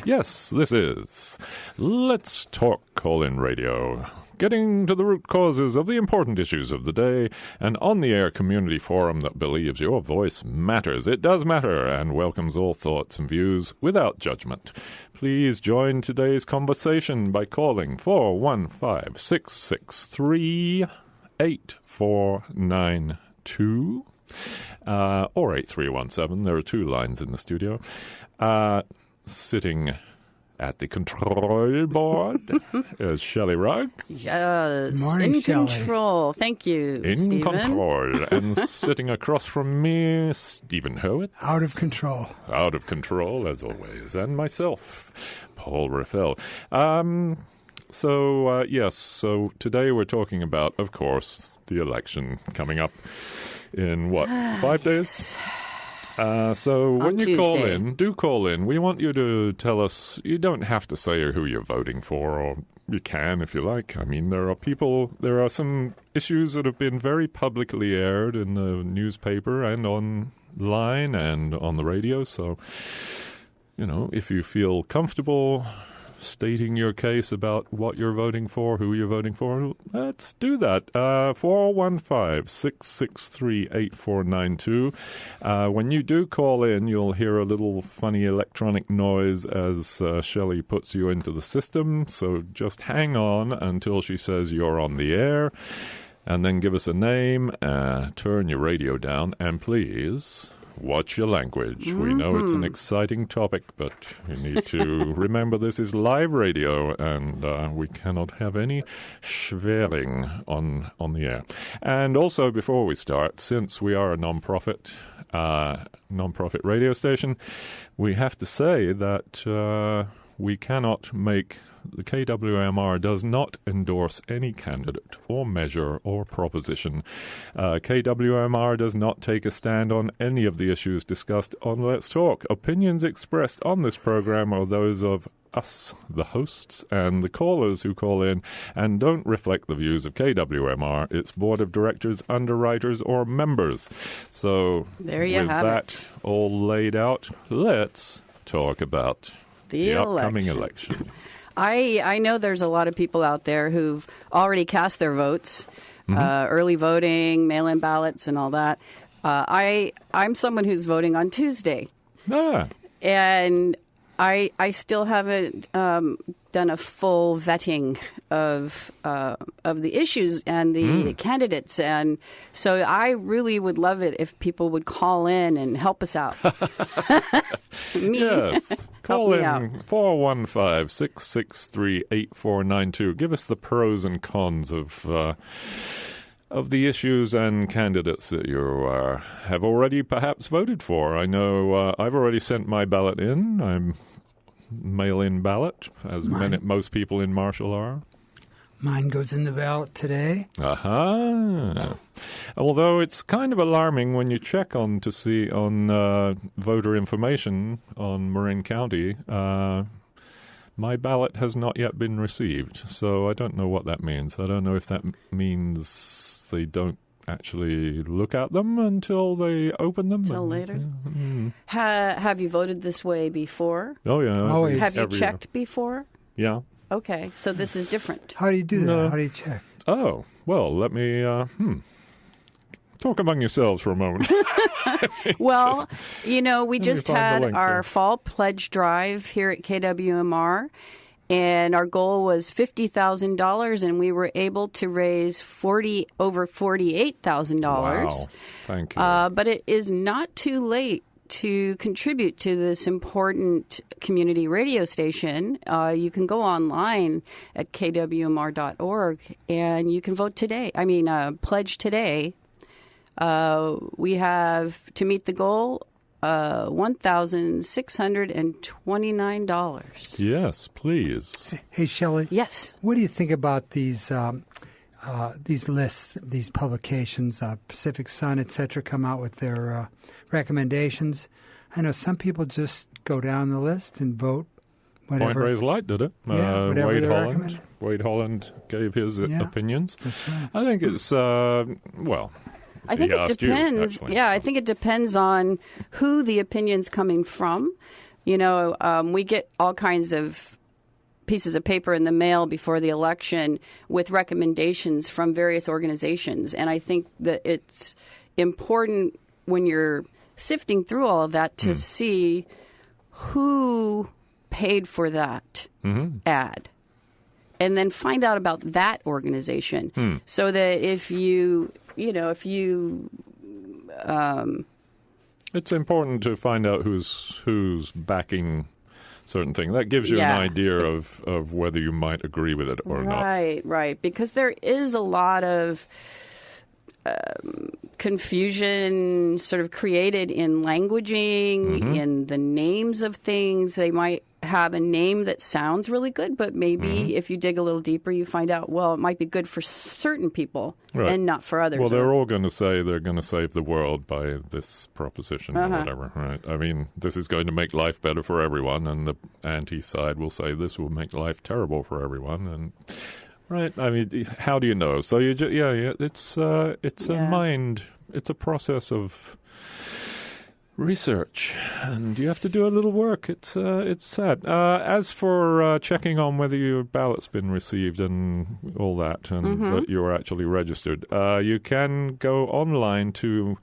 Yes, this is Let's Talk Call-In Radio, getting to the root causes of the important issues of the day, an on-the-air community forum that believes your voice matters. It does matter, and welcomes all thoughts and views without judgment. Please join today's conversation by calling 415-663-8492 or 8317. There are two lines in the studio. Sitting at the control board is Shelley Rugg. Yes, Morning, in Shelley. control. Thank you, In Stephen. control. And sitting across from me, Stephen Howitz. Out of control. Out of control, as always. And myself, Paul Raffel. So today we're talking about, of course, the election coming up in, 5 days? So when you Tuesday. call in. We want you to tell us. You don't have to say who you're voting for, or you can if you like. I mean, there are some issues that have been very publicly aired in the newspaper and online and on the radio. So, if you feel comfortable stating your case about what you're voting for, who you're voting for, let's do that. 415-663-8492. When you do call in, you'll hear a little funny electronic noise as Shelley puts you into the system. So just hang on until she says you're on the air, and then give us a name, turn your radio down, and please watch your language. Mm-hmm. We know it's an exciting topic, but you need to remember this is live radio, and we cannot have any swearing on the air. And also, before we start, since we are a non-profit radio station, we have to say that we cannot make... The KWMR does not endorse any candidate or measure or proposition. KWMR does not take a stand on any of the issues discussed on Let's Talk. Opinions expressed on this program are those of us, the hosts, and the callers who call in, and don't reflect the views of KWMR, its board of directors, underwriters, or members. So, there you have that all laid out, let's talk about the upcoming election. I know there's a lot of people out there who've already cast their votes, early voting, mail-in ballots, and all that. I'm someone who's voting on Tuesday. And I still haven't done a full vetting of the issues and the candidates, and so I really would love it if people would call in and help us out. Yes, call in 415-663-8492. Give us the pros and cons of the issues and candidates that you have already perhaps voted for. I know I've already sent my ballot in. I'm mail-in ballot, as most people in Marshall are. Mine goes in the ballot today. Although it's kind of alarming when you check on voter information on Marin County. My ballot has not yet been received, so I don't know what that means. I don't know if that means they don't actually look at them until they open them. Until later. Have you voted this way before? Oh, yeah. Always. Have you checked before? Yeah. Okay, so this is different. How do you do that? No. How do you check? Oh, well, let me talk among yourselves for a moment. Well, we just find the had link our here. fall pledge drive here at KWMR, and our goal was $50,000, and we were able to raise over $48,000. Wow, thank you. But it is not too late to contribute to this important community radio station. You can go online at kwmr.org, and you can vote today. Pledge today. We have, to meet the goal, $1,629. Yes, please. Hey, Shelley. Yes. What do you think about these lists, these publications, Pacific Sun, et cetera, come out with their recommendations? I know some people just go down the list and vote whatever. Point Ray's Light did it. Whatever Wade they Holland. recommend. Wade Holland gave his opinions. That's right. I think it's, I think it depends. I think it depends on who the opinion's coming from. We get all kinds of pieces of paper in the mail before the election with recommendations from various organizations. And I think that it's important when you're sifting through all of that to see who paid for that ad. And then find out about that organization so that if it's important to find out who's backing certain thing. That gives you an idea of whether you might agree with it or not. Right. Because there is a lot of confusion sort of created in languaging, in the names of things. They might have a name that sounds really good, but maybe if you dig a little deeper, you find out, well, it might be good for certain people and not for others. Well, they're all going to say they're going to save the world by this proposition or whatever, right? I mean, this is going to make life better for everyone, and the anti-side will say this will make life terrible for everyone, and right. I mean, how do you know? So you it's a mind. It's a process of research, and you have to do a little work. It's sad. As for checking on whether your ballot's been received and all that, and that you're actually registered, you can go online to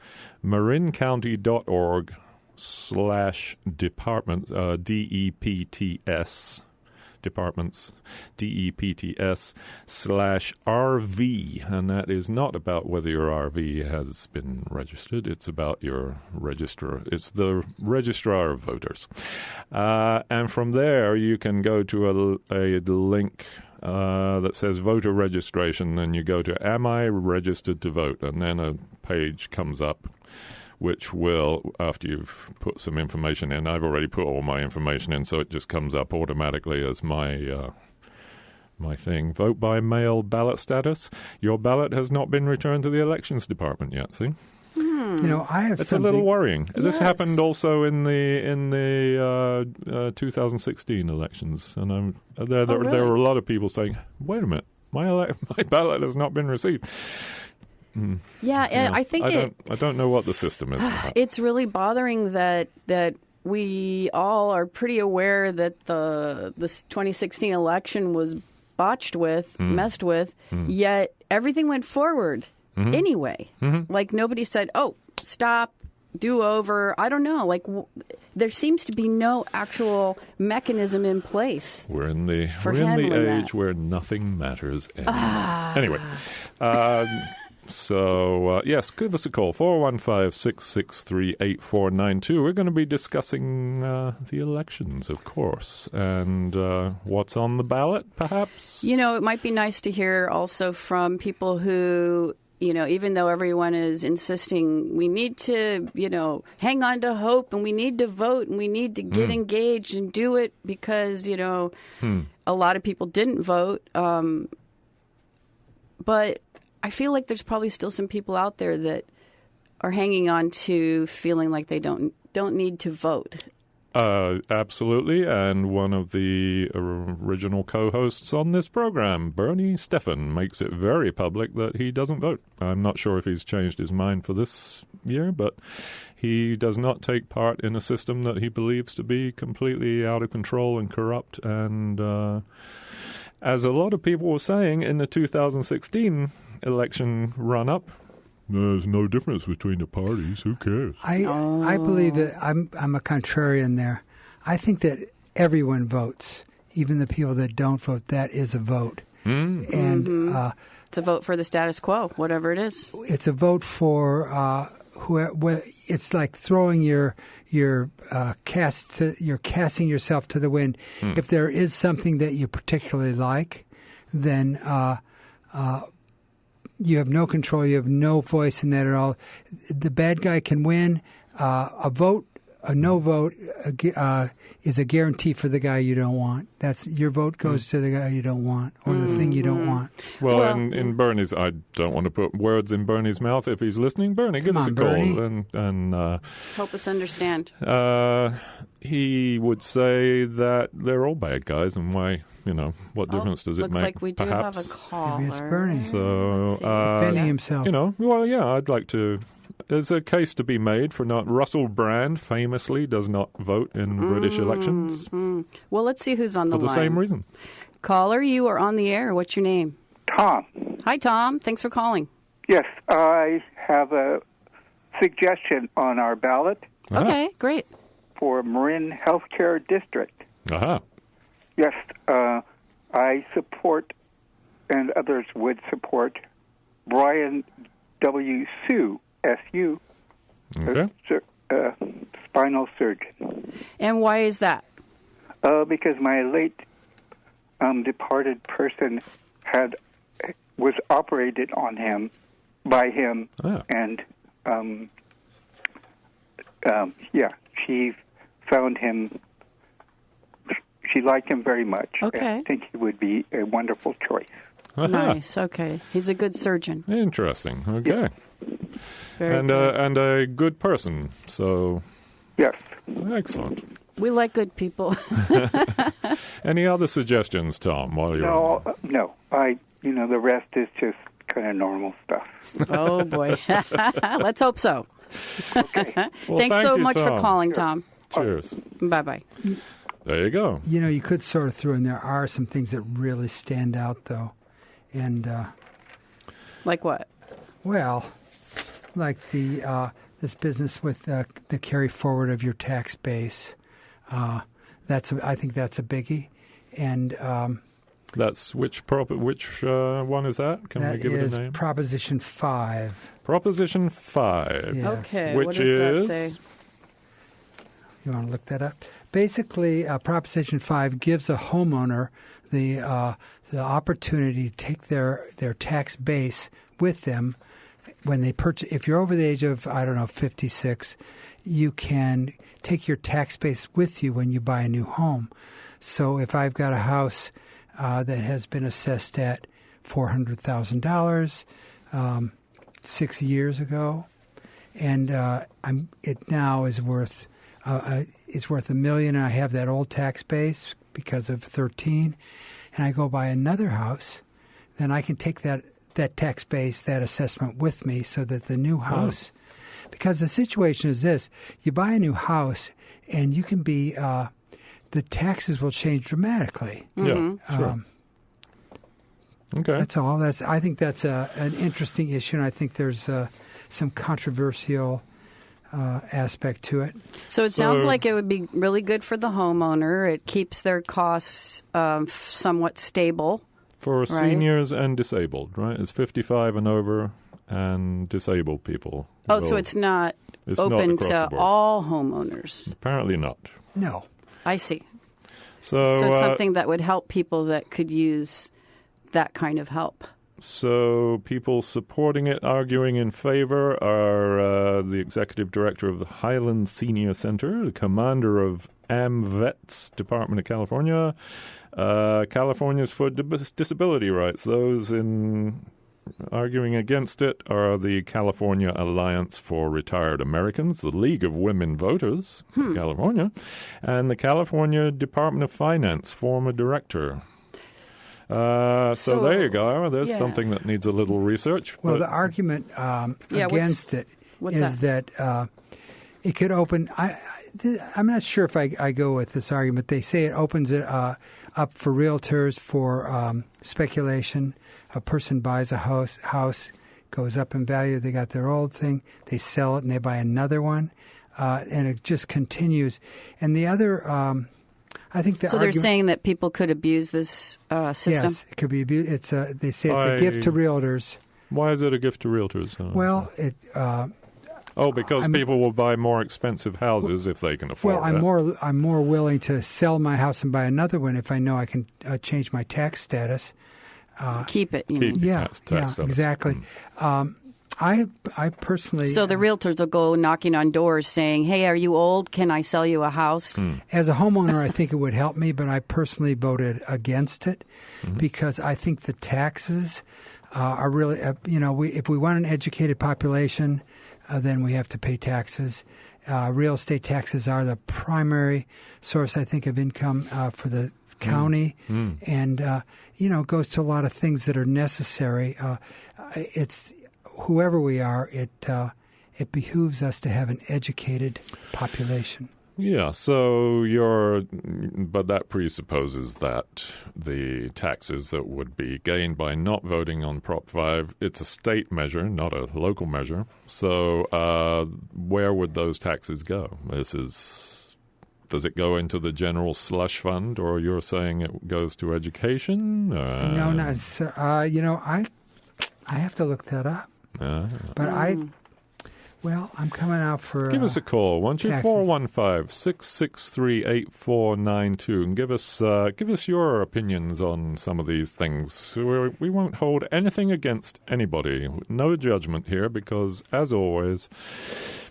marincounty.org/department DEPTS. Departments, DEPTS/RV, and that is not about whether your RV has been registered. It's about your registrar. It's the registrar of voters. And from there, you can go to a link that says voter registration, and you go to Am I Registered to Vote? And then a page comes up which will, after you've put some information in, I've already put all my information in, so it just comes up automatically as my thing. Vote by mail ballot status. Your ballot has not been returned to the elections department yet, see? I have It's a little worrying. Yes. This happened also in the 2016 elections, and there were a lot of people saying, wait a minute, my ballot has not been received. I think I don't know what the system is. It's really bothering that we all are pretty aware that the 2016 election was botched with, messed with, yet everything went forward anyway. Like nobody said, "Oh, stop, do over." I don't know. Like there seems to be no actual mechanism in place. We're in the age where nothing matters anymore. Anyway. So, yes, give us a call, 415-663-8492. We're going to be discussing the elections, of course, and what's on the ballot, perhaps. It might be nice to hear also from people who, even though everyone is insisting we need to, hang on to hope and we need to vote and we need to get engaged and do it because, a lot of people didn't vote. But I feel like there's probably still some people out there that are hanging on to feeling like they don't need to vote. Absolutely, and one of the original co-hosts on this program, Bernie Stephan, makes it very public that he doesn't vote. I'm not sure if he's changed his mind for this year, but he does not take part in a system that he believes to be completely out of control and corrupt, and as a lot of people were saying in the 2016 election run-up, there's no difference between the parties. Who cares? I believe that I'm a contrarian there. I think that everyone votes, even the people that don't vote. That is a vote, and it's a vote for the status quo, whatever it is. It's a vote for whoever. It's like throwing your you're casting yourself to the wind. If there is something that you particularly like, then you have no control. You have no voice in that at all. The bad guy can win. A no vote is a guarantee for the guy you don't want. That's your vote goes to the guy you don't want or the thing you don't want. Well, in Bernie's, I don't want to put words in Bernie's mouth. If he's listening, Bernie, give us a call and help us understand. He would say that they're all bad guys, and why? What difference does it make? Looks like we do perhaps? have a caller. Maybe it's Bernie. So defending himself. I'd like to there's a case to be made for not. Russell Brand famously does not vote in British elections Well, let's see who's on the for the line. same reason. Caller, you are on the air. What's your name? Tom. Hi, Tom. Thanks for calling. Yes, I have a suggestion on our ballot Okay, great. for Marin Healthcare District. Aha. Yes, I support, and others would support, Brian W. Sue, S.U., Okay. spinal surgeon. And why is that? Because my late departed person was operated on him, by him, and she found him. She liked him very much. Okay. I think he would be a wonderful choice. Aha. Nice. Okay. He's a good surgeon. Interesting. Okay. Very And good. and a good person. So Yes. excellent. We like good people. Any other suggestions, Tom? While you're on? No. The rest is just kind of normal stuff. Oh, boy. Let's hope so. Okay. Well, Thanks thank so you, much for Tom. calling, Tom. Cheers. Bye-bye. There you go. You could sort of throw in, there are some things that really stand out, though. And, Like what? well, like this business with the carry forward of your tax base. I think that's a biggie. And That's which one is that? Can we that give it is a name? Proposition 5. Proposition 5. Yes. Okay. Which what does is that say? You want to look that up? Basically, Proposition 5 gives a homeowner the opportunity to take their tax base with them when they purchase. If you're over the age of, 56, you can take your tax base with you when you buy a new home. So if I've got a house that has been assessed at $400,000 6 years ago, and it now is worth $1 million, and I have that old tax base because of 13, and I go buy another house, then I can take that tax base, that assessment with me, so that the new house, because the situation is this: you buy a new house, and you can be the taxes will change dramatically. Yeah, sure. Okay. That's all. I think that's an interesting issue, and I think there's some controversial aspect to it. So it sounds like it would be really good for the homeowner. It keeps their costs somewhat stable. For right? seniors and disabled, right? It's 55 and over and disabled people. Oh, so it's not open across the to board. all homeowners. Apparently not. No. I see. So it's something that would help people that could use that kind of help. So people supporting it, arguing in favor, are the executive director of the Highland Senior Center, the commander of AMVETS, Department of California, Californians for Disability Rights. Those arguing against it are the California Alliance for Retired Americans, the League of Women Voters in California, and the California Department of Finance former director. So there you go. There's something that needs a little research. Well, the argument against it is that it could open. I'm not sure if I go with this argument. They say it opens it up for realtors for speculation. A person buys a house, goes up in value. They got their old thing. They sell it and they buy another one, and it just continues. And the other, I think the so they're saying that people could abuse this system. Yes, it could be abused. They say it's a gift to realtors. Why is it a gift to realtors? Well, because people will buy more expensive houses if they can afford it. Well, I'm more willing to sell my house and buy another one if I know I can change my tax status. Keep it. Tax status. Exactly. I personally. So the realtors will go knocking on doors saying, "Hey, are you old? Can I sell you a house?" As a homeowner, I think it would help me, but I personally voted against it because I think the taxes are really, if we want an educated population, then we have to pay taxes. Real estate taxes are the primary source, I think, of income for the county, and it goes to a lot of things that are necessary. It's whoever we are, it it behooves us to have an educated population. Yeah, but that presupposes that the taxes that would be gained by not voting on Prop 5, it's a state measure, not a local measure. So where would those taxes go? Does it go into the general slush fund, or you're saying it goes to education? No, I have to look that up. But I'm coming out for... Give us a call, won't you? 415-663-8492, and give us your opinions on some of these things. We won't hold anything against anybody. No judgment here, because, as always,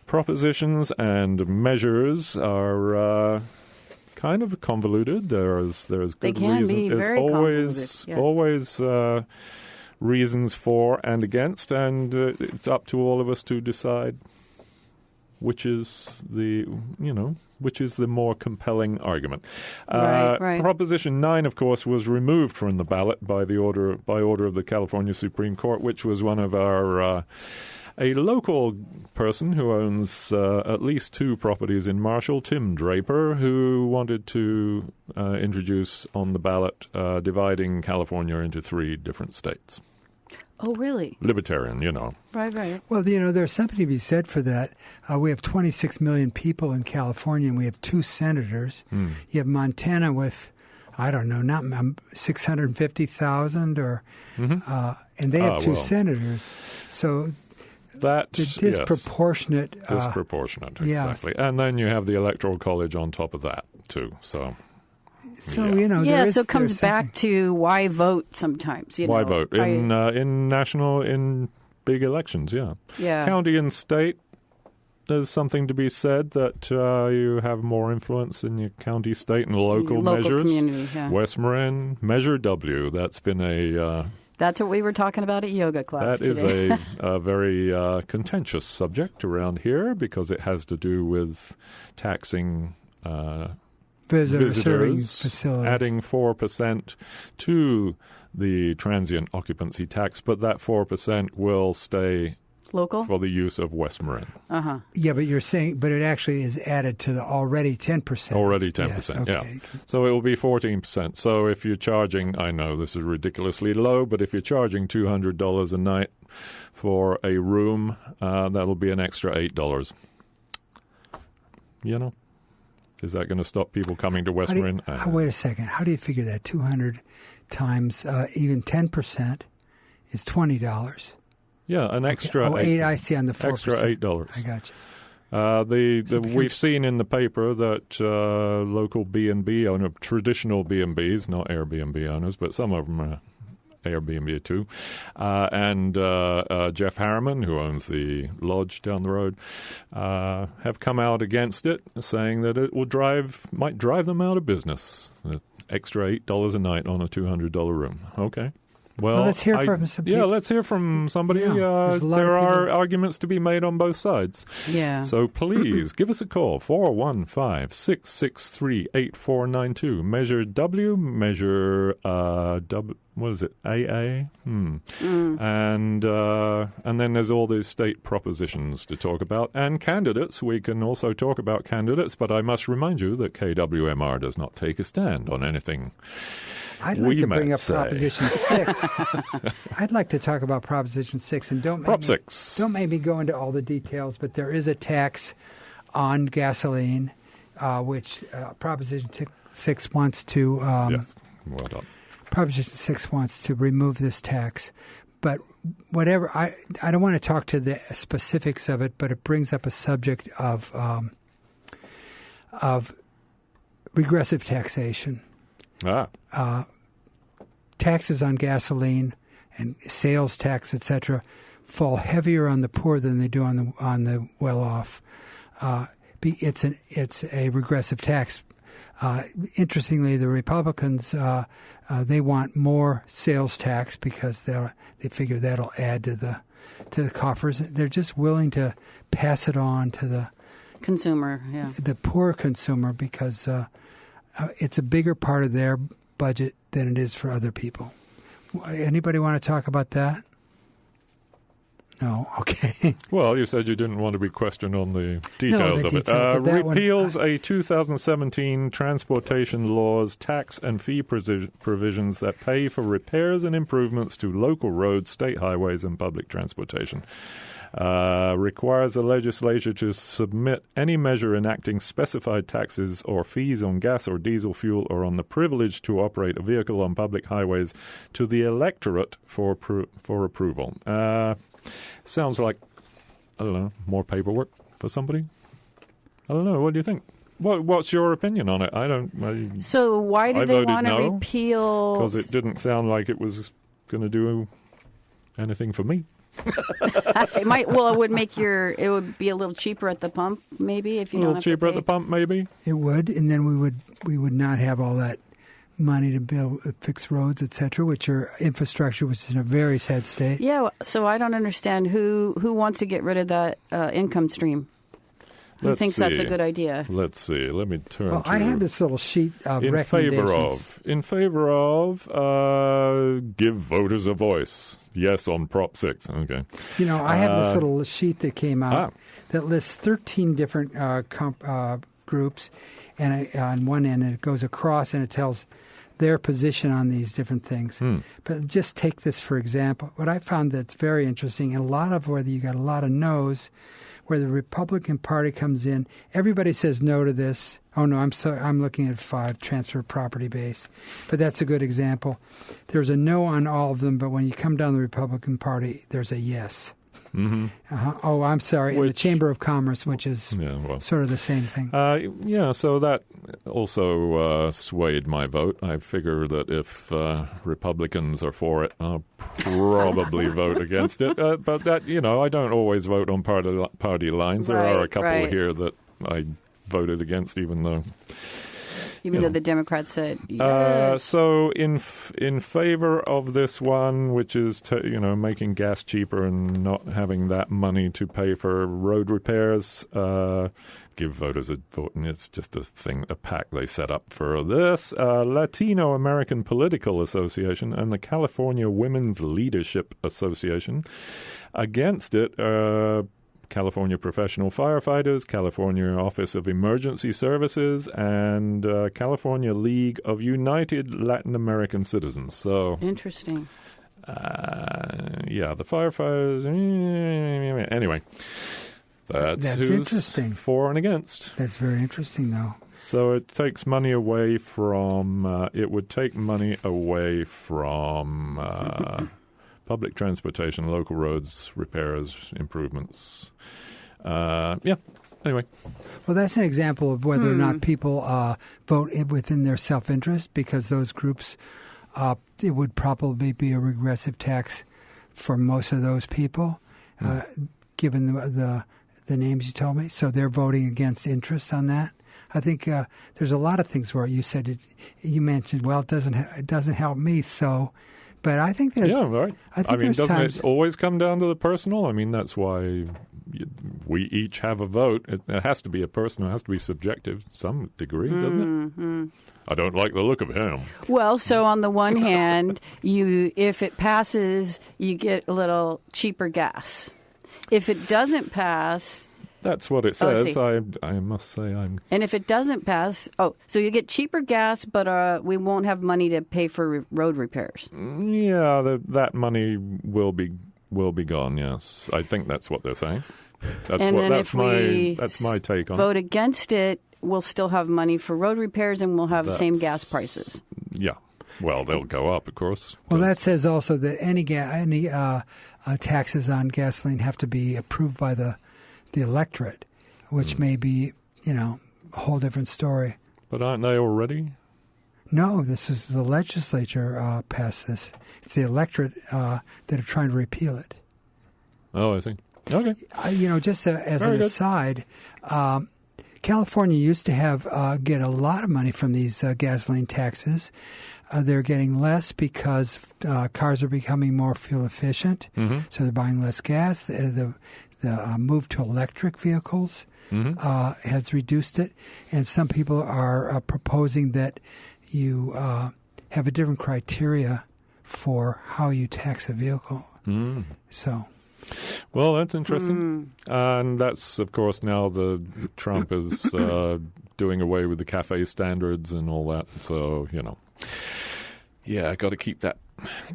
propositions and measures are kind of convoluted. There's good they can reason. be There's very always reasons for and against, and it's up to all of us to decide which is the more compelling argument. Right. Proposition 9, of course, was removed from the ballot by order of the California Supreme Court, which was one of our a local person who owns at least 2 properties in Marshall, Tim Draper, who wanted to introduce on the ballot dividing California into 3 different states. Oh, really? Libertarian, Right. Well, there's something to be said for that. We have 26 million people in California, and we have 2 senators. You have Montana with, I don't know, not 650,000, and they have 2 senators. So that disproportionate. Disproportionate, exactly. And then you have the Electoral College on top of that, too. So so it comes back to why vote sometimes. Why vote in big elections? Yeah. County and state. There's something to be said that you have more influence in your county, state, and local measures. Community, yeah. West Marin, Measure W. That's been that's what we were talking about at yoga class today. That is a very contentious subject around here, because it has to do with taxing visitors, facilities, adding 4% to the transient occupancy tax, but that 4% will stay local for the use of West Marin. Yeah, but you're saying, but it actually is added to the already 10%. Already 10%, yes, okay. Yeah. So it will be 14%. So if you're charging, I know this is ridiculously low, but if you're charging $200 a night for a room, that'll be an extra $8. Is that going to stop people coming to West Marin? Wait a second. How do you figure that? 200 times even 10% is $20. Yeah, an extra $8. I see on the 4%. Extra $8. I got you. We've seen in the paper that local B&B owner, traditional B&Bs, not Airbnb owners, but some of them are Airbnb too, and Jeff Harriman, who owns the lodge down the road, have come out against it, saying that it might drive them out of business. Extra $8 a night on a $200 room. Okay. Well, let's hear from some people. Yeah, let's hear from somebody. There are arguments to be made on both sides. Yeah. So please give us a call, 415-663-8492. Measure W, measure what is it, AA? And then there's all these state propositions to talk about. And candidates, we can also talk about candidates, but I must remind you that KWMR does not take a stand on anything. I'd like to bring up Proposition 6. I'd like to talk about Proposition 6, and don't make me go into all the details, but there is a tax on gasoline, which Proposition 6 wants to. Yes, well done. Proposition 6 wants to remove this tax, but whatever. I don't want to talk to the specifics of it, but it brings up a subject of regressive taxation. Taxes on gasoline and sales tax, etc., fall heavier on the poor than they do on the well-off. It's a regressive tax. Interestingly, the Republicans they want more sales tax because they figure that'll add to the coffers. They're just willing to pass it on to the consumer, the poor consumer, because it's a bigger part of their budget than it is for other people. Anybody want to talk about that? No, okay. Well, you said you didn't want to be questioned on the details the of it. details of that one, Repeals a 2017 transportation laws tax and fee provisions that pay for repairs and improvements to local roads, state highways, and public transportation. Requires the legislature to submit any measure enacting specified taxes or fees on gas or diesel fuel or on the privilege to operate a vehicle on public highways to the electorate for approval. Sounds like, I don't know, more paperwork for somebody? I don't know. What do you think? What's your opinion on it? So why do they want to repeal? Because it didn't sound like it was going to do anything for me. It might. Well, it would be a little cheaper at the pump, maybe, if you don't have to pay. A little cheaper at the pump, maybe. It would, and then we would not have all that money to build, fix roads, etc., which are infrastructure, which is in a very sad state. Yeah. So I don't understand who wants to get rid of that income stream. Who thinks that's a good idea? Let's see. Let me turn. Well, I have this little sheet of recommendations. In favor of, give voters a voice. Yes, on Prop 6. Okay. I have this little sheet that came out that lists 13 different groups, and on one end it goes across and it tells their position on these different things. But just take this for example. What I found that's very interesting, and a lot of whether you got a lot of no's, where the Republican Party comes in, everybody says no to this. Oh no, I'm looking at 5, transfer property base, but that's a good example. There's a no on all of them, but when you come down the Republican Party, there's a yes. Mm-hmm. Oh, I'm sorry. In the Chamber of Commerce, which is sort of the same thing. So that also swayed my vote. I figure that if Republicans are for it, I'll probably vote against it. But that, I don't always vote on party lines. There are a couple here that I voted against, even though the Democrats said yes. So in favor of this one, which is making gas cheaper and not having that money to pay for road repairs, give voters a vote, and it's just a pack they set up for this. Latino American Political Association and the California Women's Leadership Association. Against it, California Professional Firefighters, California Office of Emergency Services, and California League of United Latin American Citizens. So interesting. The firefighters. Anyway, that's who's interesting. For and against. That's very interesting, though. So it takes money away from. It would take money away from. Public transportation, local roads, repairs, improvements. Anyway. Well, that's an example of whether or not people vote within their self-interest, because those groups, it would probably be a regressive tax for most of those people, given the names you told me. So they're voting against interest on that. I think there's a lot of things where you said you mentioned, well, it doesn't help me, so... But I think that... Yeah, right. Doesn't it always come down to the personal? I mean, that's why we each have a vote. It has to be a personal. It has to be subjective to some degree, doesn't it? I don't like the look of him. Well, so on the one hand, if it passes, you get a little cheaper gas. If it doesn't pass... That's what it says. I must say I'm... And if it doesn't pass... Oh, so you get cheaper gas, but we won't have money to pay for road repairs. Yeah, that money will be gone, yes. I think that's what they're saying. That's my take on it. Vote against it, we'll still have money for road repairs and we'll have the same gas prices. Yeah. Well, they'll go up, of course. Well, that says also that any taxes on gasoline have to be approved by the electorate, which may be, a whole different story. But aren't they already? No, this is the legislature passed this. It's the electorate that are trying to repeal it. Oh, I see. Okay. Just as an aside, California used to get a lot of money from these gasoline taxes. They're getting less because cars are becoming more fuel efficient, so they're buying less gas. The move to electric vehicles has reduced it, and some people are proposing that you have a different criteria for how you tax a vehicle. So, Well, that's interesting. And that's, of course, now the Trump is doing away with the cafe standards and all that. So, yeah, got to keep that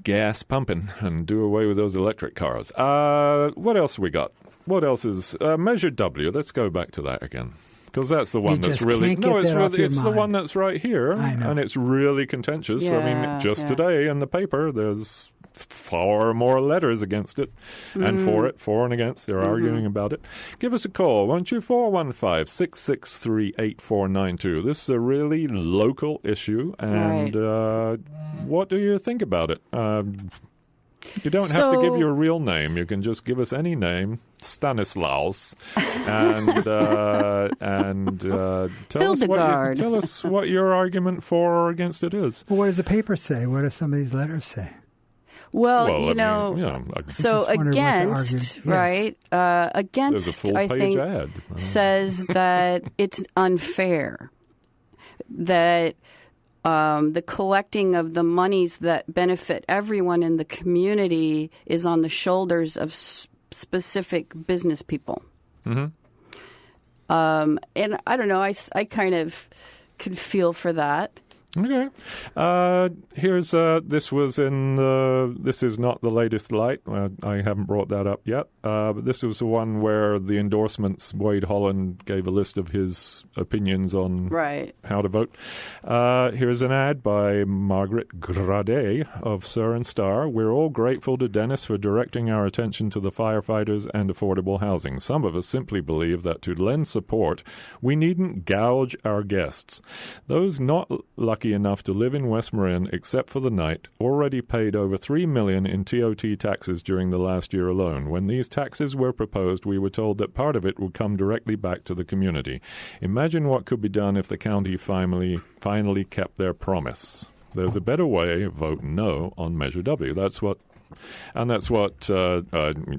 gas pumping and do away with those electric cars. What else we got? What else is Measure W? Let's go back to that again. Because that's the one that's really... No, it's the one that's right here. I know. And it's really contentious. Yeah, I mean, just today in the paper, there's far more letters against it and for and against. They're arguing about it. Give us a call, won't you? 415-663-8492. This is a really local issue. And what do you think about it? You don't have to give your real name. You can just give us any name, Stanislaus, and tell us what your argument for or against it is. Well, what does the paper say? What do some of these letters say? Well, so against, right? Against, there's a full I page think, ad. says that it's unfair, that the collecting of the monies that benefit everyone in the community is on the shoulders of specific business people. Mm-hmm. And I don't know, I kind of could feel for that. Okay. Here's this is not the latest light. I haven't brought that up yet. But this was the one where the endorsements, Wade Holland gave a list of his opinions on how to vote. Here's an ad by Margaret Grade of Sur and Star. We're all grateful to Dennis for directing our attention to the firefighters and affordable housing. Some of us simply believe that to lend support, we needn't gouge our guests. Those not lucky enough to live in West Marin, except for the night, already paid over $3 million in TOT taxes during the last year alone. When these taxes were proposed, we were told that part of it would come directly back to the community. Imagine what could be done if the county finally kept their promise. There's a better way. Vote no on Measure W. That's what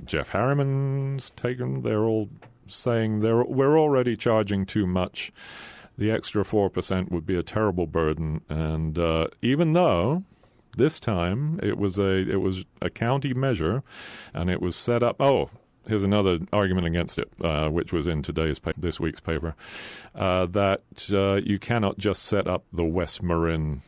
Jeff Harriman's taken. They're all saying we're already charging too much. The extra 4% would be a terrible burden, and even though this time it was a county measure, and it was set up. Oh, here's another argument against it, which was in this week's paper, that you cannot just set up the West Marin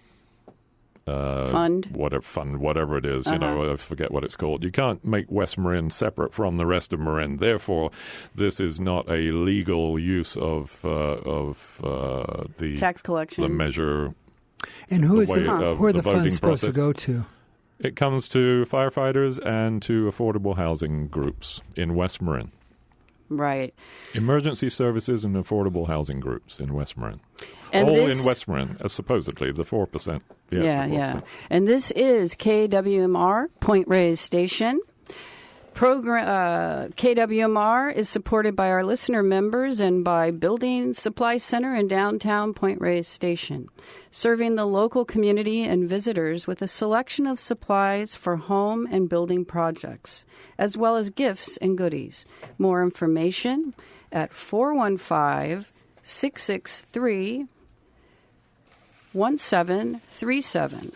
whatever it is, I forget what it's called. You can't make West Marin separate from the rest of Marin. Therefore, this is not a legal use of the tax collection, the measure. And who are the funds supposed to go to? It comes to firefighters and to affordable housing groups in West Marin. Right. Emergency services and affordable housing groups in West Marin. And all in West Marin, supposedly, the 4%. Yeah. And this is KWMR, Point Reyes Station. KWMR is supported by our listener members and by Building Supply Center in downtown Point Reyes Station, serving the local community and visitors with a selection of supplies for home and building projects, as well as gifts and goodies. More information at 415-663-1737.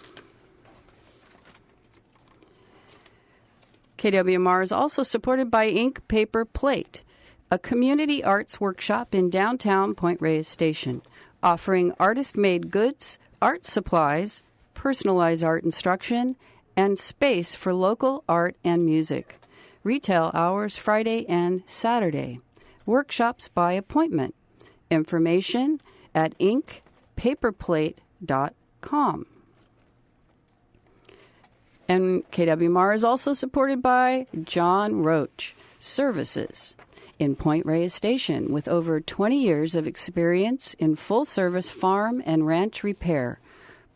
KWMR is also supported by Ink Paper Plate, a community arts workshop in downtown Point Reyes Station, offering artist-made goods, art supplies, personalized art instruction, and space for local art and music. Retail hours Friday and Saturday. Workshops by appointment. Information at inkpaperplate.com. And KWMR is also supported by John Roach Services in Point Reyes Station, with over 20 years of experience in full-service farm and ranch repair,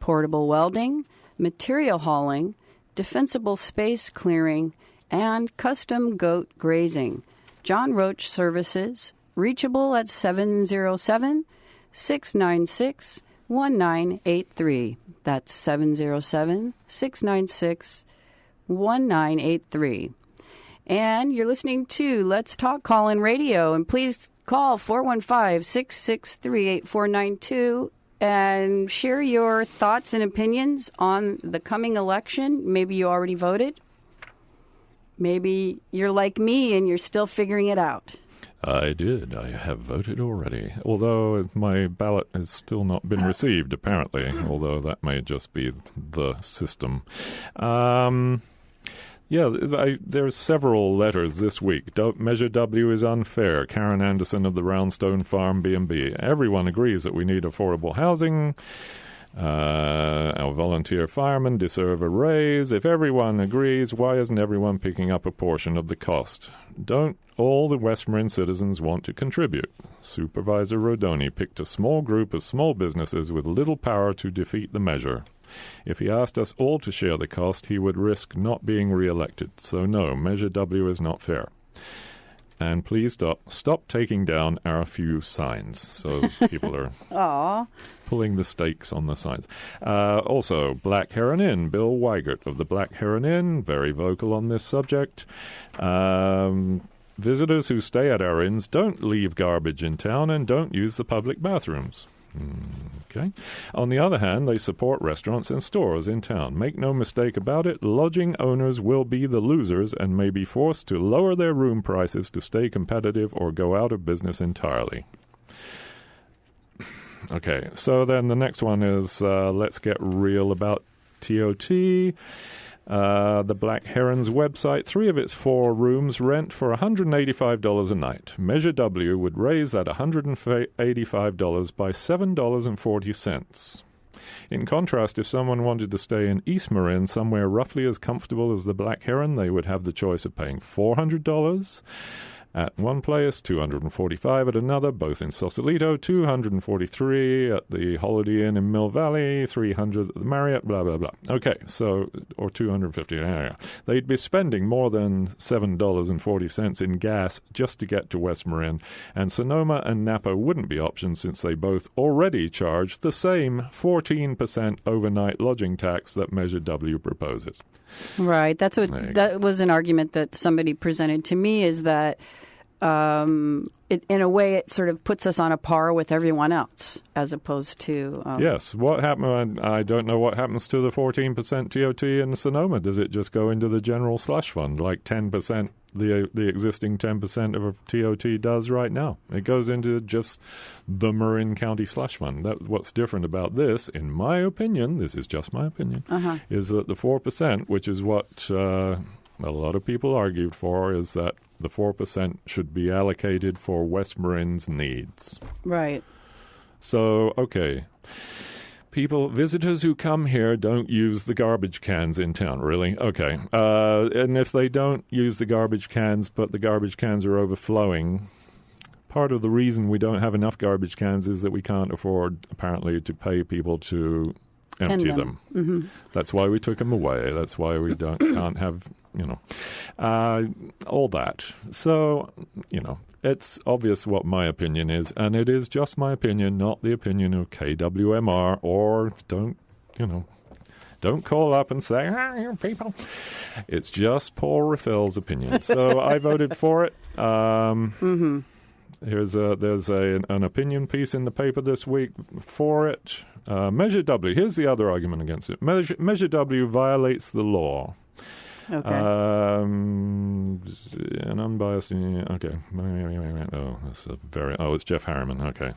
portable welding, material hauling, defensible space clearing, and custom goat grazing. John Roach Services, reachable at 707-696-1983. That's 707-696-1983. And you're listening to Let's Talk Call-In Radio. And please call 415-663-8492 and share your thoughts and opinions on the coming election. Maybe you already voted. Maybe you're like me and you're still figuring it out. I did. I have voted already. Although my ballot has still not been received, apparently. Although that may just be the system. There's several letters this week. Measure W is unfair. Karen Anderson of the Roundstone Farm B&B. Everyone agrees that we need affordable housing. Our volunteer firemen deserve a raise. If everyone agrees, why isn't everyone picking up a portion of the cost? Don't all the West Marin citizens want to contribute? Supervisor Rodoni picked a small group of small businesses with little power to defeat the measure. If he asked us all to share the cost, he would risk not being re-elected. So no, Measure W is not fair. And please stop taking down our few signs. So people are pulling the stakes on the signs. Also, Black Heron Inn. Bill Weigert of the Black Heron Inn, very vocal on this subject. Visitors who stay at our inns don't leave garbage in town and don't use the public bathrooms. Okay. On the other hand, they support restaurants and stores in town. Make no mistake about it, lodging owners will be the losers and may be forced to lower their room prices to stay competitive or go out of business entirely. Okay, so then the next one is let's get real about TOT. The Black Heron's website, 3 of its 4 rooms rent for $185 a night. Measure W would raise that $185 by $7.40. In contrast, if someone wanted to stay in East Marin, somewhere roughly as comfortable as the Black Heron, they would have the choice of paying $400 at one place, $245 at another, both in Sausalito, $243 at the Holiday Inn in Mill Valley, $300 at the Marriott, blah, blah, blah. Okay, so, or $250. They'd be spending more than $7.40 in gas just to get to West Marin, and Sonoma and Napa wouldn't be options since they both already charge the same 14% overnight lodging tax that Measure W proposes. Right. That was an argument that somebody presented to me, is that in a way it sort of puts us on a par with everyone else as opposed to... Yes. What happened? I don't know what happens to the 14% TOT in Sonoma. Does it just go into the general slush fund like 10%, the existing 10% of a TOT does right now? It goes into just the Marin County slush fund. What's different about this, in my opinion, this is just my opinion, is that the 4%, which is what a lot of people argued for, is that the 4% should be allocated for West Marin's needs. Right. So, okay. Visitors who come here don't use the garbage cans in town, really? Okay. And if they don't use the garbage cans, but the garbage cans are overflowing, part of the reason we don't have enough garbage cans is that we can't afford, apparently, to pay people to empty them. Mm-hmm. That's why we took them away. That's why we can't have, all that. So, it's obvious what my opinion is, and it is just my opinion, not the opinion of KWMR, or don't call up and say, you people. It's just Paul Raffel's opinion. So I voted for it. There's an opinion piece in the paper this week for it. Measure W. Here's the other argument against it. Measure W violates the law. Okay. An unbiased. Okay. Oh, it's Jeff Harriman. Okay.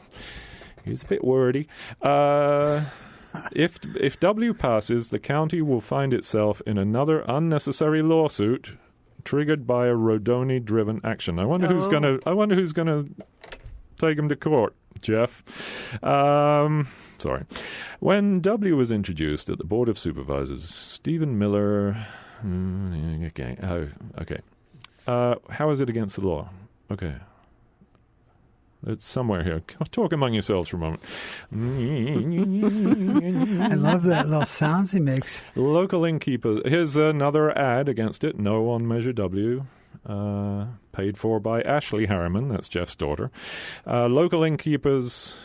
He's a bit wordy. If W passes, the county will find itself in another unnecessary lawsuit triggered by a Rodoni-driven action. I wonder who's gonna take him to court. Jeff. Sorry. When W was introduced at the Board of Supervisors, Stephen Miller. Okay. Oh, okay. How is it against the law? Okay. It's somewhere here. Talk among yourselves for a moment. I love that little sounds he makes. Local innkeepers. Here's another ad against it. No on Measure W. Paid for by Ashley Harriman. That's Jeff's daughter. Local innkeepers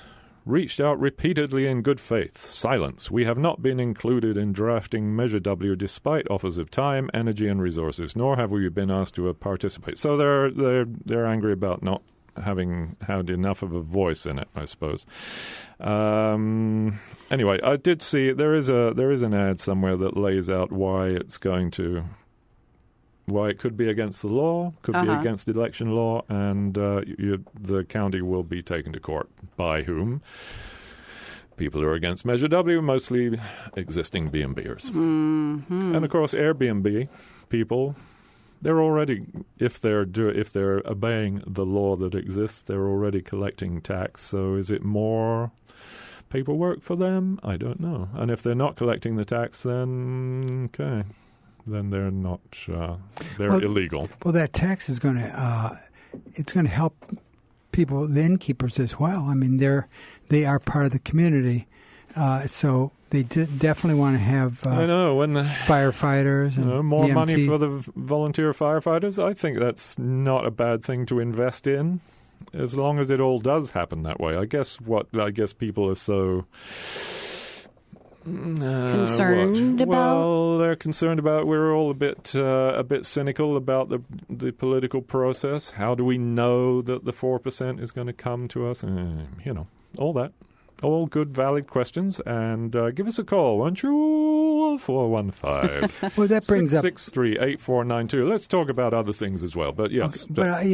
reached out repeatedly in good faith. Silence. We have not been included in drafting Measure W despite offers of time, energy, and resources, nor have we been asked to participate. So they're angry about not having had enough of a voice in it, I suppose. Anyway, I did see there is an ad somewhere that lays out why why it could be against the law, could be against election law, and the county will be taken to court. By whom? People who are against Measure W, mostly existing B&Bers. Mm-hmm. And of course, Airbnb people, they're already, if they're obeying the law that exists, they're already collecting tax. So is it more paperwork for them? I don't know. And if they're not collecting the tax, then okay, then they're not. They're illegal. Well, that tax is going to it's going to help people, the innkeepers as well. I mean, they are part of the community, so they definitely want to have. I know when the firefighters and more EMT. money for the volunteer firefighters. I think that's not a bad thing to invest in, as long as it all does happen that way. I guess people are so concerned about. Well, they're concerned about. We're all a bit cynical about the political process. How do we know that the 4% is going to come to us? All that. All good, valid questions. And give us a call, won't you? 415. Well, that brings up 663-8492. Let's talk about other things as well. But yes. Okay, but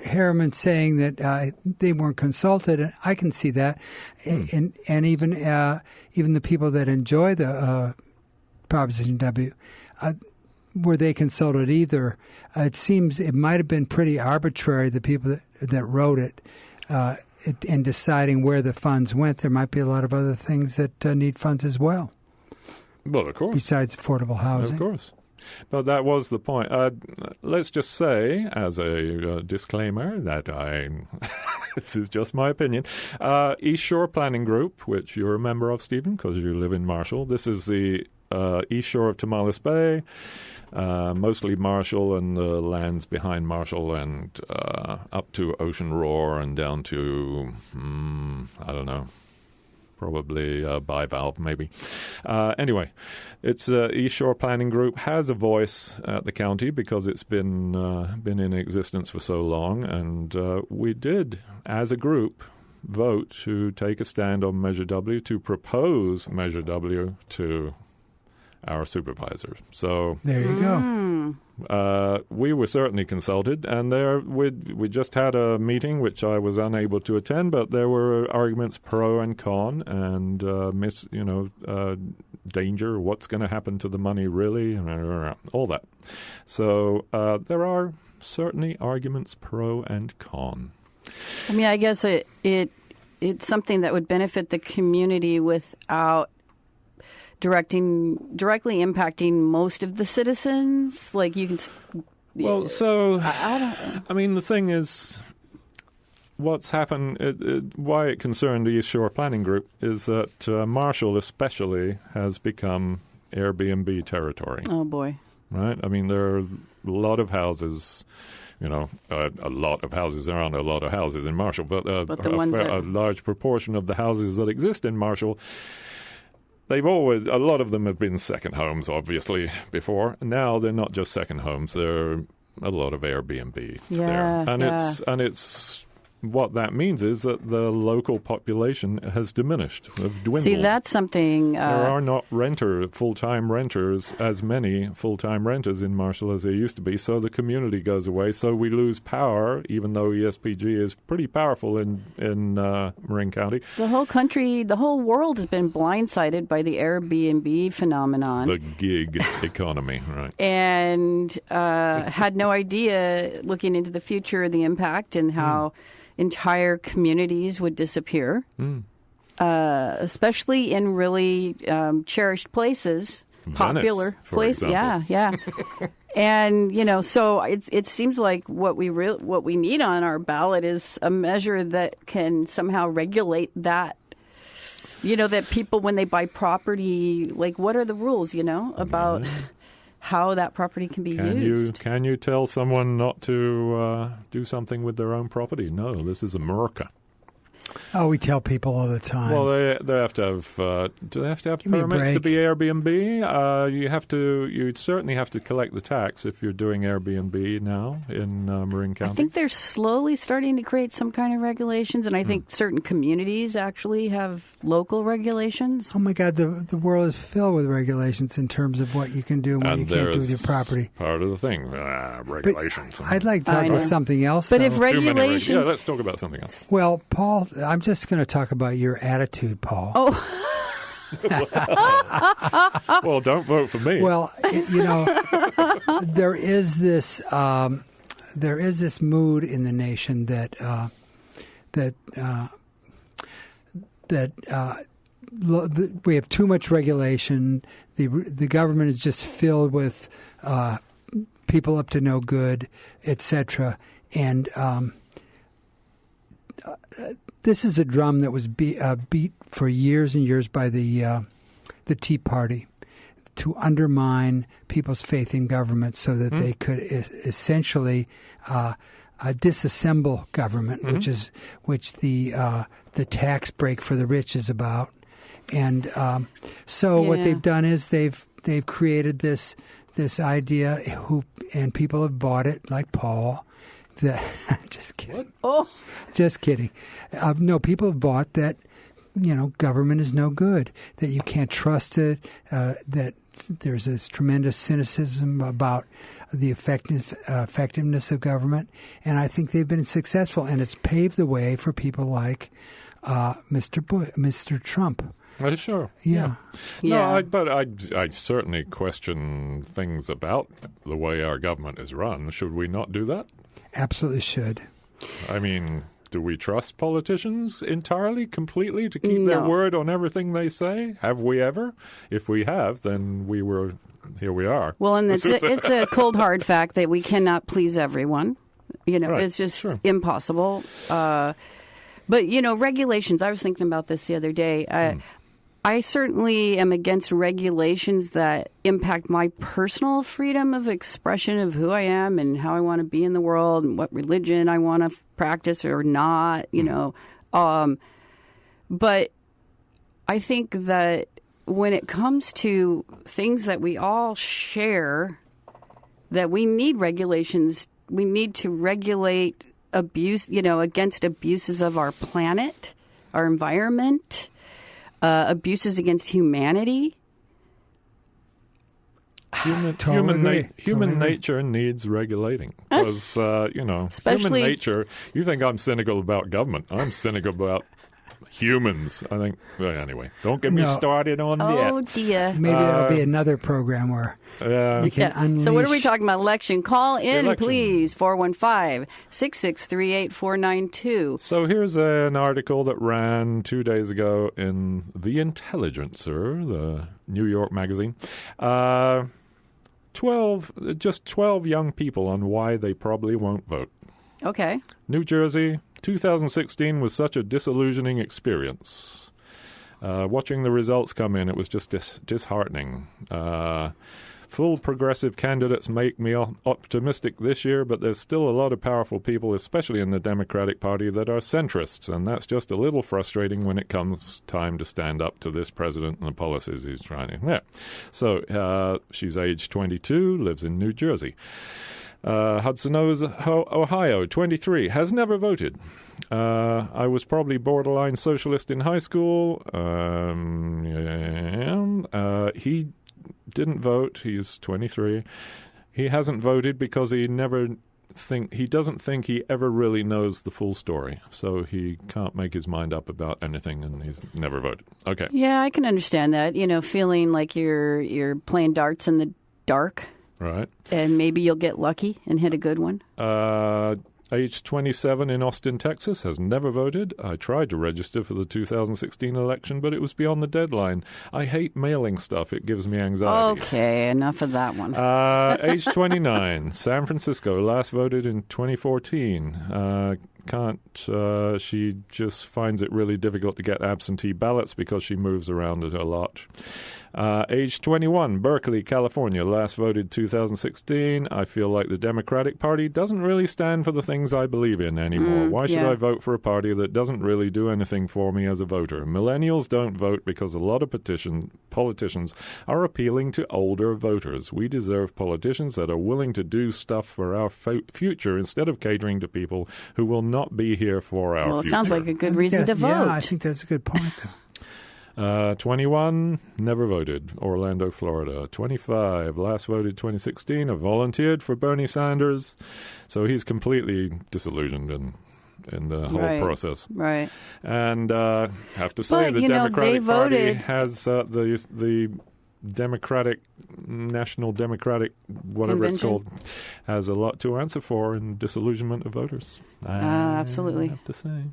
Harriman saying that they weren't consulted, and I can see that, and even the people that enjoy the Proposition W, were they consulted either? It seems it might have been pretty arbitrary, the people that wrote it, in deciding where the funds went. There might be a lot of other things that need funds as well. Well, of course. Besides affordable housing. Of course. But that was the point. Let's just say, as a disclaimer, that this is just my opinion. East Shore Planning Group, which you're a member of, Stephen, because you live in Marshall. This is the east shore of Tomales Bay, mostly Marshall and the lands behind Marshall and up to Ocean Roar and down to, I don't know, probably bivalve maybe. Anyway, it's East Shore Planning Group has a voice at the county because it's been in existence for so long, and we did, as a group, vote to take a stand on Measure W, to propose Measure W to our supervisor. So there you go. We were certainly consulted, and we just had a meeting which I was unable to attend, but there were arguments pro and con, and danger, what's going to happen to the money really, all that. So there are certainly arguments pro and con. I mean, I guess it's something that would benefit the community without directly impacting most of the citizens. Like you can. Well, so I mean, the thing is, what's happened? Why it concerned the East Shore Planning Group is that Marshall, especially, has become Airbnb territory. Oh boy! Right? I mean, there are a lot of houses. A lot of houses. There aren't a lot of houses in Marshall, but a large proportion of the houses that exist in Marshall. A lot of them have been second homes, obviously, before. Now they're not just second homes. There are a lot of Airbnb there. And it's what that means is that the local population has diminished, have dwindled. See, that's something... there are not full-time renters, as many full-time renters in Marshall as there used to be, so the community goes away. So we lose power, even though ESPG is pretty powerful in Marin County. The whole country, the whole world has been blindsided by the Airbnb phenomenon. The gig economy, right. And had no idea, looking into the future, the impact and how... entire communities would disappear, especially in really cherished places, Venice, popular places. Yeah. And so it seems like what we need on our ballot is a measure that can somehow regulate that. That people, when they buy property, like what are the rules? About. How that property can be used. Can you tell someone not to do something with their own property? No, this is America. Oh, we tell people all the time. Well, they have to have. Do they have to have Give me a permits to break. be Airbnb? You have to. You certainly have to collect the tax if you're doing Airbnb now in Marin County. I think they're slowly starting to create some kind of regulations, and I think certain communities actually have local regulations. Oh my God, the world is filled with regulations in terms of what you can do and what you can't do with your property. Part of the thing, regulations. But I'd like to talk about something else. But though. if regulations, let's talk about something else. Well, Paul, I'm just going to talk about your attitude, Paul. oh, Well, don't vote for me. Well, there is this mood in the nation that we have too much regulation. The government is just filled with people up to no good, etc. And this is a drum that was beat for years and years by the Tea Party to undermine people's faith in government, so that they could essentially disassemble government, which the tax break for the rich is about. And what they've done is they've created this idea, and people have bought it, like Paul. Just kidding. What? oh, Just kidding. No, people have bought that, government is no good, that you can't trust it, that there's this tremendous cynicism about the effectiveness of government. And I think they've been successful, and it's paved the way for people like Mr. Trump. Sure. Yeah. yeah. No, but I certainly question things about the way our government is run. Should we not do that? Absolutely should. I mean, do we trust politicians entirely, completely, to keep their No. word on everything they say? Have we ever? If we have, then here we are. Well, and it's a cold hard fact that we cannot please everyone. Right, It's just sure. impossible. But regulations. I was thinking about this the other day. I certainly am against regulations that impact my personal freedom of expression of who I am and how I want to be in the world and what religion I want to practice or not, But I think that when it comes to things that we all share, that we need regulations. We need to regulate abuse, against abuses of our planet, our environment, abuses against humanity. Human nature needs regulating because, Especially- human nature, you think I'm cynical about government. I'm cynical about humans. I think, well, anyway, don't get me started on Oh, that. dear. Maybe that'll be another program where we can unleash. So what are we talking about? Election. Call in, Election. please. 415-663-8492. So here's an article that ran 2 days ago in The Intelligencer, the New York magazine. 12 young people on why they probably won't vote. Okay. New Jersey, 2016 was such a disillusioning experience. Watching the results come in, it was just disheartening. Full progressive candidates make me optimistic this year, but there's still a lot of powerful people, especially in the Democratic Party, that are centrists, and that's just a little frustrating when it comes time to stand up to this president and the policies he's trying to... Yeah. So she's age 22, lives in New Jersey. Hudson, Ohio, 23, has never voted. I was probably borderline socialist in high school. He didn't vote. He's 23. He hasn't voted because he doesn't think he ever really knows the full story. So he can't make his mind up about anything, and he's never voted. Okay. Yeah, I can understand that. Feeling like you're playing darts in the dark. Right. And maybe you'll get lucky and hit a good one. Age 27 in Austin, Texas, has never voted. I tried to register for the 2016 election, but it was beyond the deadline. I hate mailing stuff. It gives me anxiety. Okay, enough of that one. Age 29, San Francisco, last voted in 2014. She just finds it really difficult to get absentee ballots because she moves around a lot. Age 21, Berkeley, California. Last voted 2016. I feel like the Democratic Party doesn't really stand for the things I believe in anymore. Why should I vote for a party that doesn't really do anything for me as a voter? Millennials don't vote because a lot of politicians are appealing to older voters. We deserve politicians that are willing to do stuff for our future instead of catering to people who will not be here for our future. Well, it sounds like a good reason to vote. Yeah, I think that's a good point, though. 21, never voted, Orlando, Florida. 25, last voted 2016, I volunteered for Bernie Sanders. So he's completely disillusioned in the whole process. Right. And have to say, the Democratic Party has the Democratic, National Democratic, whatever Convention. it's called, has a lot to answer for in disillusionment of voters. Absolutely. I have to say.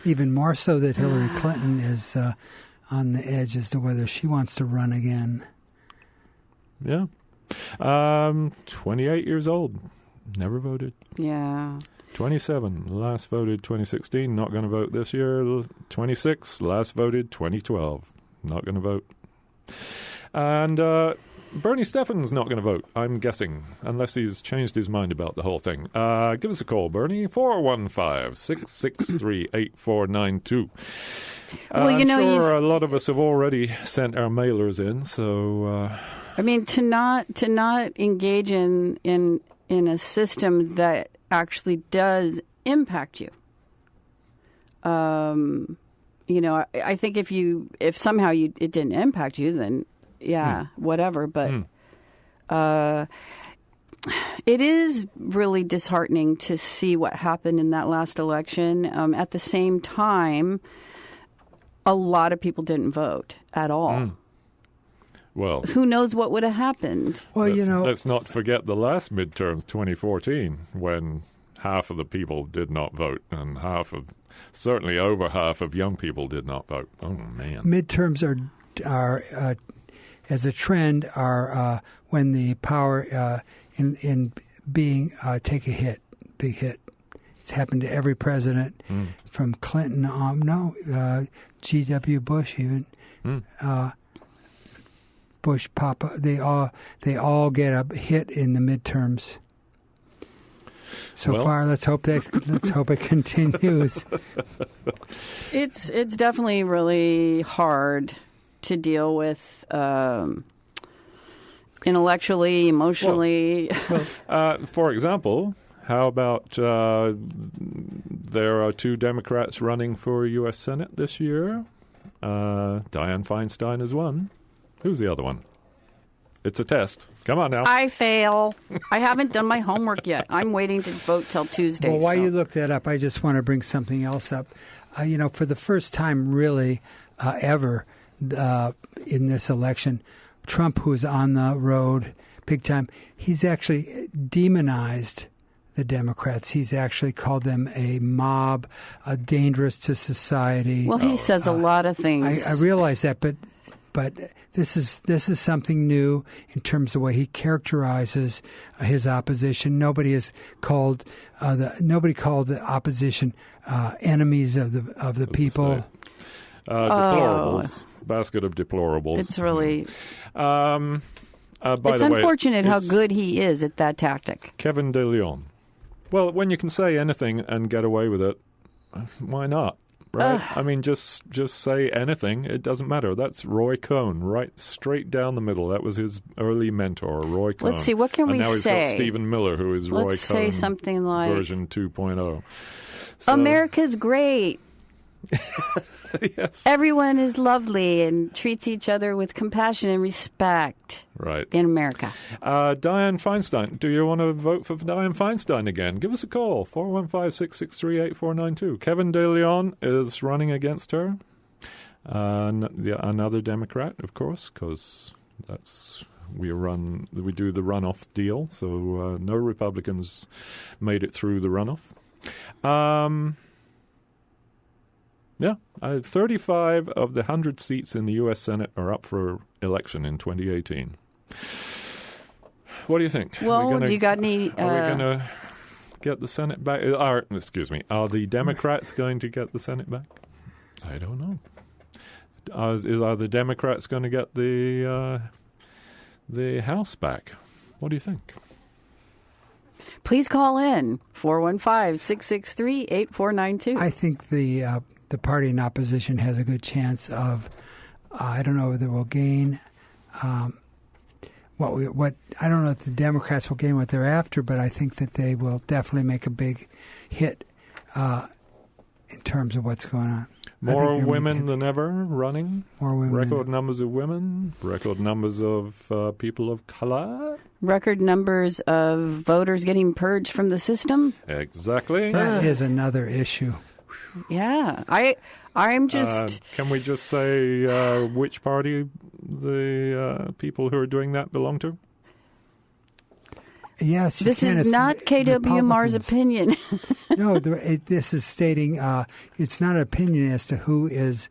Even more so that Hillary Clinton is on the edge as to whether she wants to run again. Yeah. 28 years old. Never voted. Yeah. 27. Last voted 2016. Not going to vote this year. 26. Last voted 2012. Not going to vote. And Bernie Steffen's not going to vote, I'm guessing, unless he's changed his mind about the whole thing. Give us a call, Bernie, 415-663-8492. Well, I'm sure a lot of us have already sent our mailers in, so... I mean, to not engage in a system that actually does impact you. I think if somehow it didn't impact you, then whatever. But it is really disheartening to see what happened in that last election. At the same time, a lot of people didn't vote at all. Well, who knows what would have happened? Well, let's not forget the last midterms, 2014, when half of the people did not vote, and certainly over half of young people did not vote. Oh man! Midterms are as a trend are when the power in being take a hit, big hit. It's happened to every president from Clinton on. G.W. Bush even. Bush, Papa, they all get a hit in the midterms. So far, let's hope it continues. It's definitely really hard to deal with intellectually, emotionally. For example, how about there are 2 Democrats running for U.S. Senate this year? Dianne Feinstein is one. Who's the other one? It's a test. Come on now. I fail. I haven't done my homework yet. I'm waiting to vote till Tuesday. Well, while you look that up, I just want to bring something else up. For the first time really ever in this election, Trump, who is on the road big time, he's actually demonized the Democrats. He's actually called them a mob, dangerous to society. Well, he says a lot of things. I realize that, but this is something new in terms of the way he characterizes his opposition. Nobody called the opposition enemies of the people. Deplorables. Basket of deplorables. It's really. By it's the way, unfortunate how good he is at that tactic. Kevin De Leon. Well, when you can say anything and get away with it, why not? Right? I mean, just say anything. It doesn't matter. That's Roy Cohn, right straight down the middle. That was his early mentor, Roy Cohn. Let's see. What can we say? And now he's got Stephen Miller, who is Roy Cohn. Let's say something like version 2.0. So, America's great. Yes. Everyone is lovely and treats each other with compassion and respect. Right. In America. Dianne Feinstein. Do you want to vote for Dianne Feinstein again? Give us a call. 415-663-8492. Kevin De Leon is running against her. Another Democrat, of course, because we do the runoff deal. So no Republicans made it through the runoff. 35 of the 100 seats in the U.S. Senate are up for election in 2018. What do you think? Well, do you got any... Are we going to get the Senate back? Are the Democrats going to get the Senate back? I don't know. are the Democrats going to get the House back? What do you think? Please call in 415-663-8492. I think the party in opposition has a good chance of. I don't know whether we'll gain. What I don't know if the Democrats will gain what they're after, but I think that they will definitely make a big hit in terms of what's going on. More women than ever running. More women. Record numbers of women. Record numbers of people of color. Record numbers of voters getting purged from the system. Exactly. That is another issue. Yeah, I'm just. Can we just say which party the people who are doing that belong to? Yes, this is not KWMR's opinion. No, this is stating it's not an opinion as to who is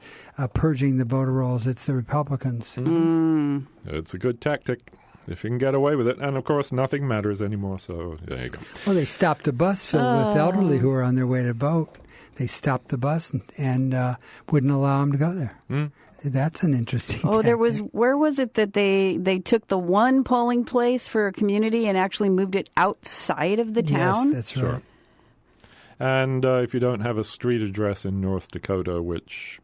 purging the voter rolls. It's the Republicans. Mm. It's a good tactic if you can get away with it. And, of course, nothing matters anymore, so there you go. Well, they stopped a bus filled with elderly who were on their way to vote. They stopped the bus and wouldn't allow them to go there. Mm. That's an interesting tactic. Where was it that they took the one polling place for a community and actually moved it outside of the town? Yes, that's right. Sure. And if you don't have a street address in North Dakota, which,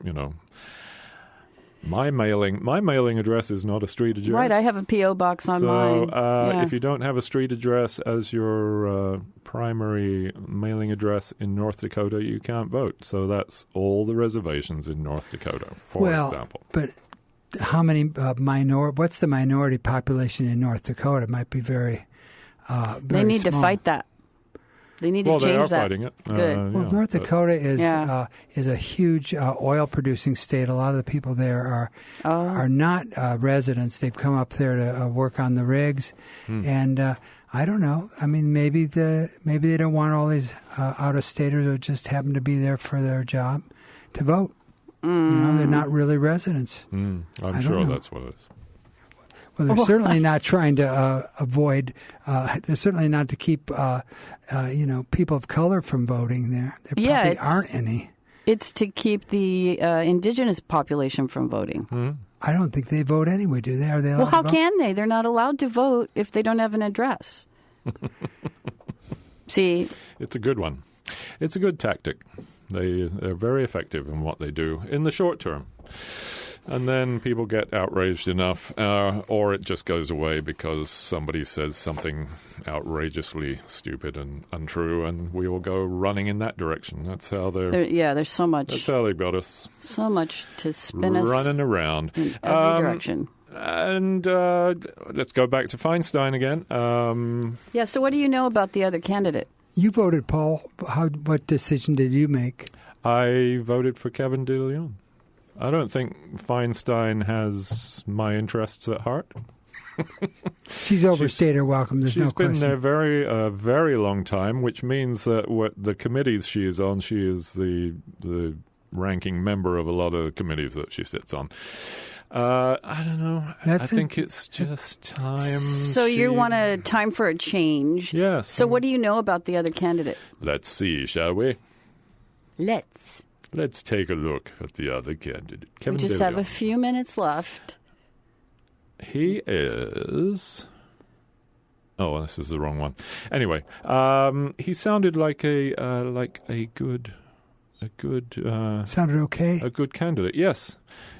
my mailing address is not a street address. Right, I have a P.O. box on mine. So if you don't have a street address as your primary mailing address in North Dakota, you can't vote. So that's all the reservations in North Dakota, for example. But how many what's the minority population in North Dakota? It might be very They need small. to fight that. They need to change that. Well, they are fighting it. Good. Well, North Dakota is a huge oil-producing state. A lot of the people there are not residents. They've come up there to work on the rigs, and I don't know. I mean, maybe they don't want all these out-of-staters who just happen to be there for their job to vote. They're not really residents. I'm sure that's what it is. Well, they're certainly not trying to avoid. They're certainly not to keep, people of color from voting there. There probably aren't any. It's to keep the indigenous population from voting. Mm-hmm. I don't think they vote anyway, do they? Are they allowed Well, how to vote? can they? They're not allowed to vote if they don't have an address. See, it's a good one. It's a good tactic. They're very effective in what they do in the short term. And then people get outraged enough, or it just goes away because somebody says something outrageously stupid and untrue, and we will go running in that direction. That's how there's so much. That's how they got us. So much to spin us running around in every direction. And let's go back to Feinstein again. So what do you know about the other candidate? You voted, Paul. What decision did you make? I voted for Kevin De Leon. I don't think Feinstein has my interests at heart. She's overstayed her welcome. There's no question. She's been there very long time, which means that what the committees she is on, she is the ranking member of a lot of the committees that she sits on. I don't know. I think it's just time. So you want a time for a change? Yes. So what do you know about the other candidate? Let's see, shall we? Let's take a look at the other candidate. Kevin we just have a few minutes left. He is... Oh, this is the wrong one. Anyway, he sounded like a good... sounded okay? A good candidate, yes.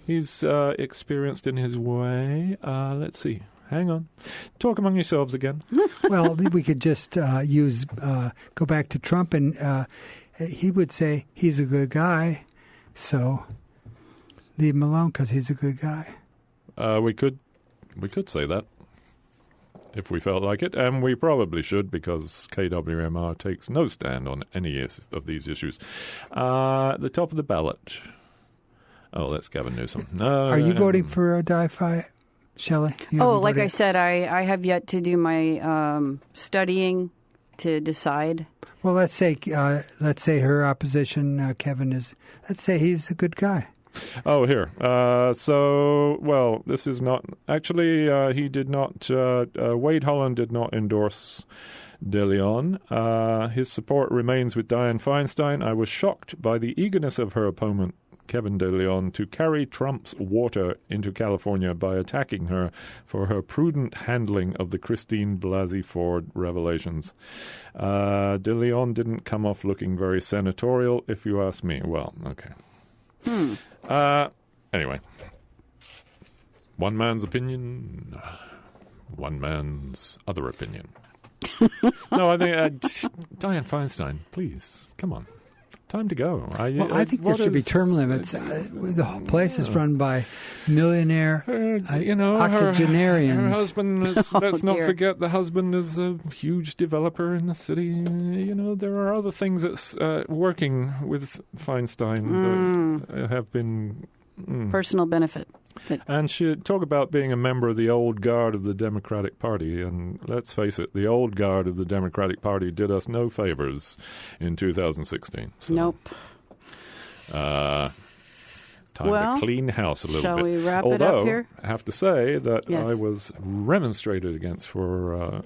He's experienced in his way. Let's see. Hang on. Talk among yourselves again. Well, we could just go back to Trump, and he would say he's a good guy, so leave him alone because he's a good guy. We could say that if we felt like it, and we probably should because KWMR takes no stand on any of these issues. The top of the ballot. Oh, that's Gavin Newsom. No, are you voting for a die-fi, Shelley? Like I said, I have yet to do my studying to decide. Well, let's say her opposition, Kevin, is. Let's say he's a good guy. Oh, here. This is not actually. He did not. Wade Holland did not endorse De Leon. His support remains with Dianne Feinstein. I was shocked by the eagerness of her opponent Kevin De Leon to carry Trump's water into California by attacking her for her prudent handling of the Christine Blasey Ford revelations. De Leon didn't come off looking very senatorial, if you ask me. Well, okay. Anyway. One man's opinion, one man's other opinion. No, I think Dianne Feinstein, please, come on. Time to go. I think there should be term limits. The whole place is run by millionaire octogenarians. Her husband is, let's not forget, the husband is a huge developer in the city. There are other things that's working with Feinstein that have been... personal benefit. And she talk about being a member of the old guard of the Democratic Party. And let's face it, the old guard of the Democratic Party did us no favors in 2016. So, nope. Time to clean house a little bit. Shall we wrap it Although, up here? I have to say that Yes. I was remonstrated against for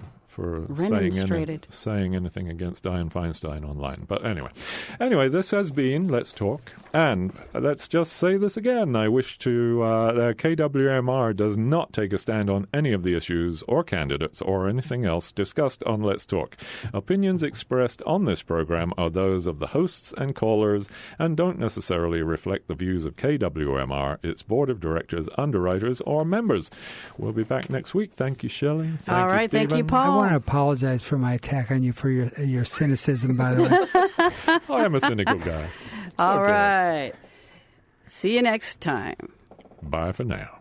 saying anything against Dianne Feinstein online. But anyway, this has been Let's Talk. And let's just say this again. I wish to... KWMR does not take a stand on any of the issues or candidates or anything else discussed on Let's Talk. Opinions expressed on this program are those of the hosts and callers and don't necessarily reflect the views of KWMR, its board of directors, underwriters, or members. We'll be back next week. Thank you, Shelley. All right, thank you, Paul. I want to apologize for my attack on you for your cynicism, by the way. I am a cynical guy. All right. See you next time. Bye for now.